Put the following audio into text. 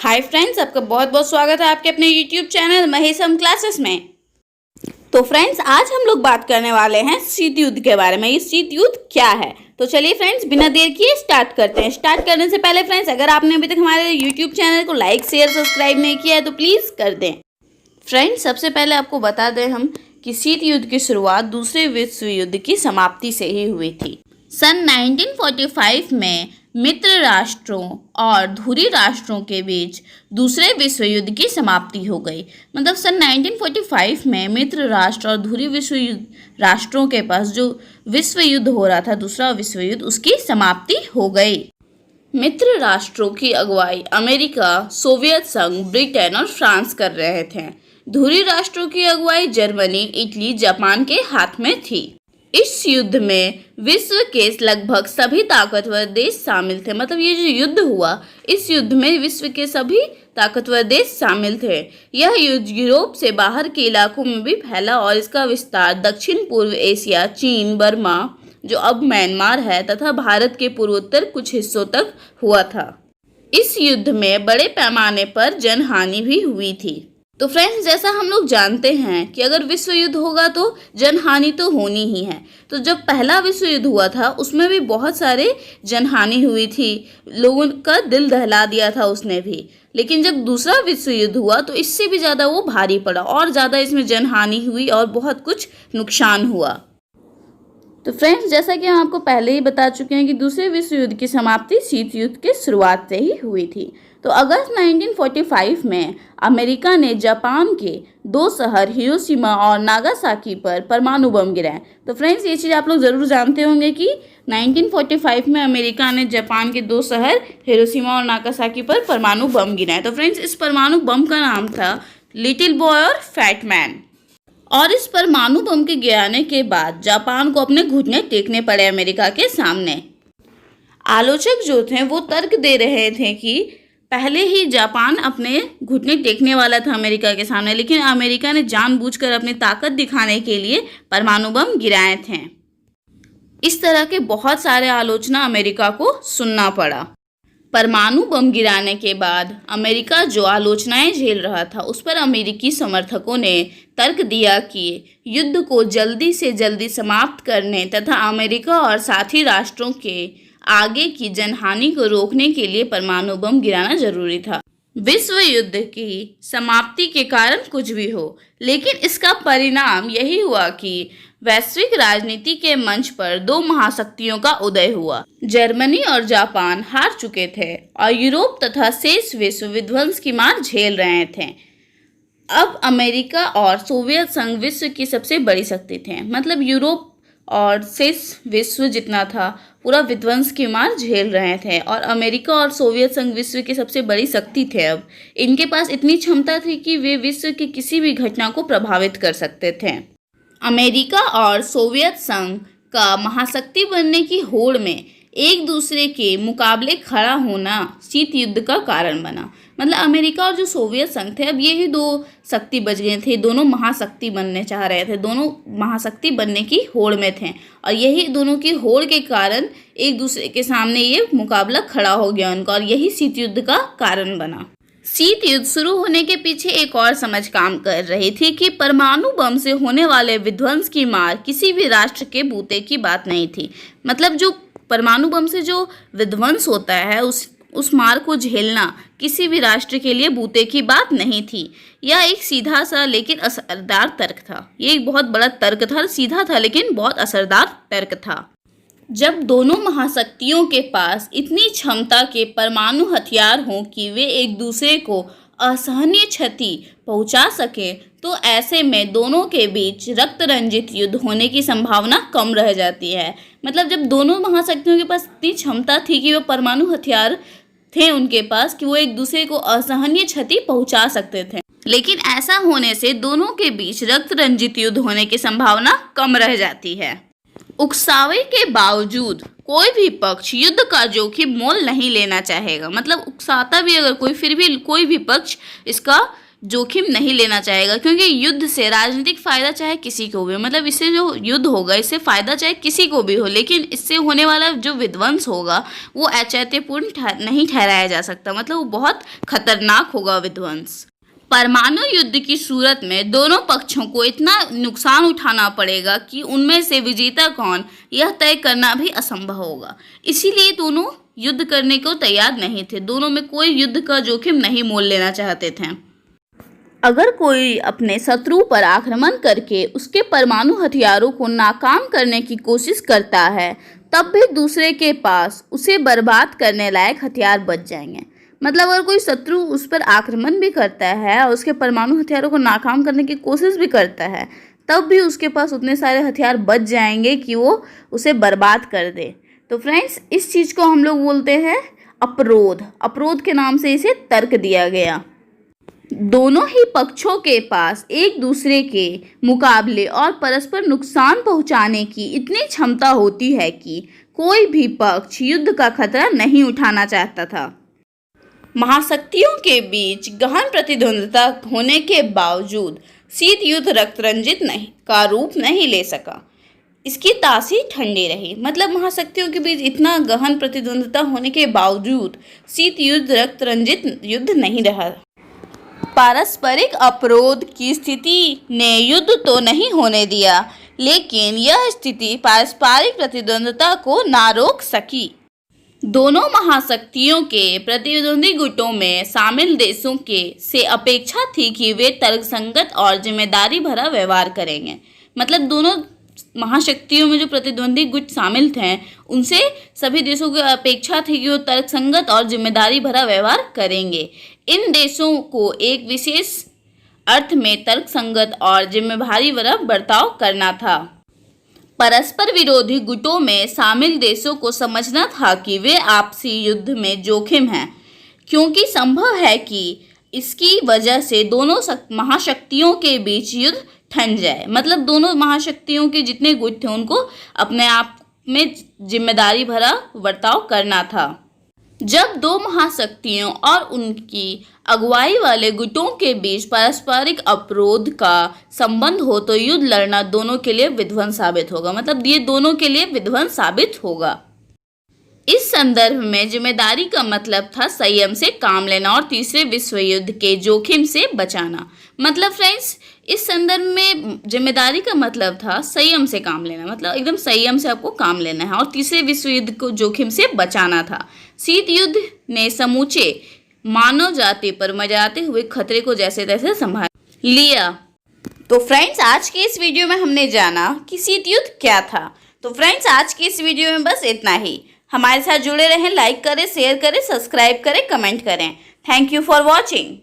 Hi friends, आपका बहुत बहुत स्वागत है आपके अपने यूट्यूब चैनल महेशम क्लासेस में। तो फ्रेंड्स, आज हम लोग बात करने वाले हैं शीत युद्ध के बारे में। ये शीत युद्ध क्या है? तो चलिए फ्रेंड्स, बिना देर किए स्टार्ट करते हैं। स्टार्ट करने से पहले फ्रेंड्स, अगर आपने अभी तक हमारे यूट्यूब चैनल को लाइक शेयर सब्सक्राइब नहीं किया है तो प्लीज़ कर दें। फ्रेंड्स, सबसे पहले आपको बता दें हम कि शीत युद्ध की शुरुआत दूसरे विश्व युद्ध की समाप्ति से ही हुई थी। सन 1945 में मित्र राष्ट्रों और धुरी राष्ट्रों के बीच दूसरे विश्व युद्ध की समाप्ति हो गई। मतलब सन 1945 में मित्र राष्ट्र और धुरी विश्व राष्ट्रों के पास जो विश्व युद्ध हो रहा था, दूसरा विश्व युद्ध, उसकी समाप्ति हो गई। मित्र राष्ट्रों की अगुवाई अमेरिका, सोवियत संघ, ब्रिटेन और फ्रांस कर रहे थे। धुरी राष्ट्रों की अगुवाई जर्मनी, इटली, जापान के हाथ में थी। इस युद्ध में विश्व के लगभग सभी ताकतवर देश शामिल थे। मतलब ये जो युद्ध हुआ, इस युद्ध में विश्व के सभी ताकतवर देश शामिल थे। यह युद्ध यूरोप से बाहर के इलाकों में भी फैला और इसका विस्तार दक्षिण पूर्व एशिया, चीन, बर्मा जो अब म्यांमार है, तथा भारत के पूर्वोत्तर कुछ हिस्सों तक हुआ था। इस युद्ध में बड़े पैमाने पर जनहानि भी हुई थी। तो फ्रेंड्स, जैसा हम लोग जानते हैं कि अगर विश्व युद्ध होगा तो जनहानि तो होनी ही है। तो जब पहला विश्व युद्ध हुआ था उसमें भी बहुत सारे जनहानि हुई थी, लोगों का दिल दहला दिया था उसने भी। लेकिन जब दूसरा विश्व युद्ध हुआ तो इससे भी ज़्यादा वो भारी पड़ा और ज़्यादा इसमें जनहानि हुई और बहुत कुछ नुकसान हुआ। तो फ्रेंड्स, जैसा कि हम आपको पहले ही बता चुके हैं कि दूसरे विश्व युद्ध की समाप्ति शीत युद्ध के शुरुआत से ही हुई थी। तो अगस्त 1945 में अमेरिका ने जापान के 2 शहर हिरोशिमा और नागासाकी पर परमाणु बम गिराए। तो फ्रेंड्स, ये चीज़ आप लोग ज़रूर जानते होंगे कि 1945 में अमेरिका ने जापान के 2 शहर हिरोशिमा और नागासाकी पर परमाणु बम गिराए। तो फ्रेंड्स, इस परमाणु बम का नाम था लिटिल बॉय और फैट मैन। और इस परमाणु बम के गिराने के बाद जापान को अपने घुटने टेकने पड़े अमेरिका के सामने। आलोचक जो थे वो तर्क दे रहे थे कि पहले ही जापान अपने घुटने टेकने वाला था अमेरिका के सामने, लेकिन अमेरिका ने जानबूझकर अपनी ताकत दिखाने के लिए परमाणु बम गिराए थे। इस तरह के बहुत सारे आलोचना अमेरिका को सुनना पड़ा। परमाणु बम गिराने के बाद अमेरिका जो आलोचनाएं झेल रहा था उस पर अमेरिकी समर्थकों ने तर्क दिया कि युद्ध को जल्दी से जल्दी समाप्त करने तथा अमेरिका और साथी राष्ट्रों के आगे की जनहानि को रोकने के लिए परमाणु बम गिराना जरूरी था। विश्व युद्ध की समाप्ति के कारण कुछ भी हो, लेकिन इसका परिणाम यही हुआ कि वैश्विक राजनीति के मंच पर 2 महाशक्तियों का उदय हुआ। जर्मनी और जापान हार चुके थे और यूरोप तथा शेष विश्व विध्वंस की मार झेल रहे थे। अब अमेरिका और सोवियत संघ विश्व की सबसे बड़ी शक्ति थे। मतलब यूरोप और शेष विश्व जितना था पूरा विध्वंस की मार झेल रहे थे और अमेरिका और सोवियत संघ विश्व की सबसे बड़ी शक्ति थे। अब इनके पास इतनी क्षमता थी कि वे विश्व की किसी भी घटना को प्रभावित कर सकते थे। अमेरिका और सोवियत संघ का महाशक्ति बनने की होड़ में एक दूसरे के मुकाबले खड़ा होना शीत युद्ध का कारण बना। मतलब अमेरिका और जो सोवियत संघ थे, अब यही 2 शक्ति बच गए थे। दोनों महाशक्ति बनने चाह रहे थे, दोनों महाशक्ति बनने की होड़ में थे और यही दोनों की होड़ के कारण एक दूसरे के सामने ये मुकाबला खड़ा हो गया उनका और यही शीत युद्ध का कारण बना। शीत युद्ध शुरू होने के पीछे एक और समझ काम कर रही थी कि परमाणु बम से होने वाले विध्वंस की मार किसी भी राष्ट्र के बूते की बात नहीं थी। मतलब जो परमाणु बम से जो विध्वंस होता है उस मार को झेलना किसी भी राष्ट्र के लिए बूते की बात नहीं थी। यह एक सीधा सा लेकिन असरदार तर्क था। ये एक बहुत बड़ा तर्क था, सीधा था लेकिन बहुत असरदार तर्क था। जब दोनों महाशक्तियों के पास इतनी क्षमता के परमाणु हथियार हों कि वे एक दूसरे को असहनीय क्षति पहुंचा सके, तो ऐसे में दोनों के बीच रक्त रंजित युद्ध होने की संभावना कम रह जाती है। मतलब जब दोनों महाशक्तियों के पास इतनी क्षमता थी कि वो परमाणु हथियार थे उनके पास कि वो एक दूसरे को असहनीय क्षति पहुंचा सकते थे, लेकिन ऐसा होने से दोनों के बीच रक्त रंजित युद्ध होने की संभावना कम रह जाती है। उकसावे के बावजूद कोई भी पक्ष युद्ध का जोखिम मोल नहीं लेना चाहेगा। मतलब उकसाता भी अगर कोई, फिर भी कोई भी पक्ष इसका जोखिम नहीं लेना चाहेगा, क्योंकि युद्ध से राजनीतिक फायदा चाहे किसी को भी, मतलब इससे जो युद्ध होगा इससे फायदा चाहे किसी को भी हो, लेकिन इससे होने वाला जो विध्वंस होगा वो औचित्यपूर्ण नहीं ठहराया जा सकता, मतलब वो बहुत खतरनाक होगा विध्वंस। परमाणु युद्ध की सूरत में दोनों पक्षों को इतना नुकसान उठाना पड़ेगा कि उनमें से विजेता कौन यह तय करना भी असंभव होगा। इसीलिए दोनों युद्ध करने को तैयार नहीं थे, दोनों में कोई युद्ध का जोखिम नहीं मोल लेना चाहते थे। अगर कोई अपने शत्रु पर आक्रमण करके उसके परमाणु हथियारों को नाकाम करने की कोशिश करता है, तब भी दूसरे के पास उसे बर्बाद करने लायक हथियार बच जाएंगे। मतलब अगर कोई शत्रु उस पर आक्रमण भी करता है और उसके परमाणु हथियारों को नाकाम करने की कोशिश भी करता है, तब भी उसके पास उतने सारे हथियार बच जाएंगे कि वो उसे बर्बाद कर दे। तो फ्रेंड्स, इस चीज़ को हम लोग बोलते हैं अपरोध। अपरोध के नाम से इसे तर्क दिया गया। दोनों ही पक्षों के पास एक दूसरे के मुकाबले और परस्पर नुकसान पहुंचाने की इतनी क्षमता होती है कि कोई भी पक्ष युद्ध का खतरा नहीं उठाना चाहता था। महाशक्तियों के बीच गहन प्रतिद्वंद्विता होने के बावजूद शीत युद्ध रक्तरंजित का रूप नहीं ले सका। इसकी तासीर ठंडी रही। मतलब महाशक्तियों के बीच इतना गहन प्रतिद्वंद्विता होने के बावजूद शीत युद्ध रक्तरंजित युद्ध नहीं रहा। पारस्परिक अपरोध की स्थिति ने युद्ध तो नहीं होने दिया, लेकिन यह स्थिति पारस्परिक प्रतिद्वंद्विता को ना रोक सकी। दोनों महाशक्तियों के प्रतिद्वंदी गुटों में शामिल देशों से अपेक्षा थी कि वे तर्कसंगत और जिम्मेदारी भरा व्यवहार करेंगे। मतलब दोनों महाशक्तियों में जो प्रतिद्वंदी गुट शामिल थे, उनसे सभी देशों की अपेक्षा थी कि वो तर्कसंगत और जिम्मेदारी भरा व्यवहार करेंगे। इन देशों को एक विशेष अर्थ में तर्कसंगत और जिम्मेदारी भरा बर्ताव करना था। परस्पर विरोधी गुटों में शामिल देशों को समझना था कि वे आपसी युद्ध में जोखिम हैं, क्योंकि संभव है कि इसकी वजह से दोनों महाशक्तियों के बीच युद्ध ठन जाए। मतलब दोनों महाशक्तियों के जितने गुट थे उनको अपने आप में जिम्मेदारी भरा बर्ताव करना था। जब दो महाशक्तियों और उनकी अगुवाई वाले गुटों के बीच पारस्परिक अपरोध का संबंध हो तो युद्ध लड़ना दोनों के लिए विध्वंस साबित होगा। मतलब ये दोनों के लिए विध्वंस साबित होगा। इस संदर्भ में जिम्मेदारी का मतलब था संयम से काम लेना और तीसरे विश्व युद्ध के जोखिम से बचाना। मतलब फ्रेंड्स, इस संदर्भ में जिम्मेदारी का मतलब था संयम से काम लेना, मतलब एकदम संयम से आपको काम लेना है, और तीसरे विश्व युद्ध को जोखिम से बचाना था। शीत युद्ध ने समूचे मानव जाति पर मंडराते हुए खतरे को जैसे तैसे संभाल लिया। तो फ्रेंड्स, आज के इस वीडियो में हमने जाना कि शीत युद्ध क्या था। तो फ्रेंड्स, आज की इस वीडियो में बस इतना ही। हमारे साथ जुड़े रहें, लाइक करें, शेयर करें, सब्सक्राइब करें, कमेंट करें। Thank you for watching.